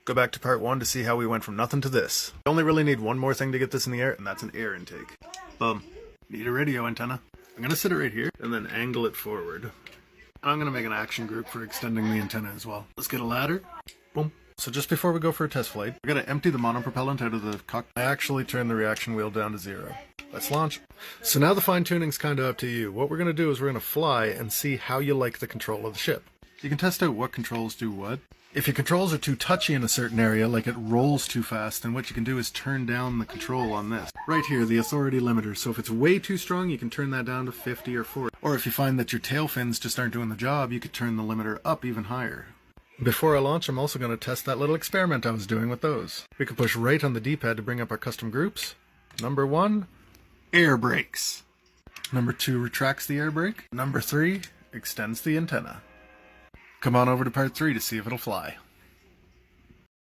Go back to part 1 to see how we went from nothing to this. We only really need one more thing to get this in the air, and that's an air intake. Boom. Need a radio antenna. I'm gonna sit it right here and then angle it forward. I'm gonna make an action group for extending the antenna as well. Let's get a ladder. Boom. So just before we go for a test flight, we're gonna empty the monopropellant out of the cockpit. I actually turned the reaction wheel down to 0. Let's launch. So now the fine tuning's kind of up to you. What we're gonna do is we're gonna fly and see how you like the control of the ship. You can test out what controls do what. If your controls are too touchy in a certain area, like it rolls too fast, then what you can do is turn down the control on this. Right here, the authority limiter. So if it's way too strong, you can turn that down to 50 or 40. Or if you find that your tail fins just aren't doing the job, you could turn the limiter up even higher. Before I launch, I'm also going to test that little experiment I was doing with those. We can push right on the D-pad to bring up our custom groups. Number 1, air brakes. Number 2 retracts the air brake. Number 3 extends the antenna. Come on over to part 3 to see if it'll fly.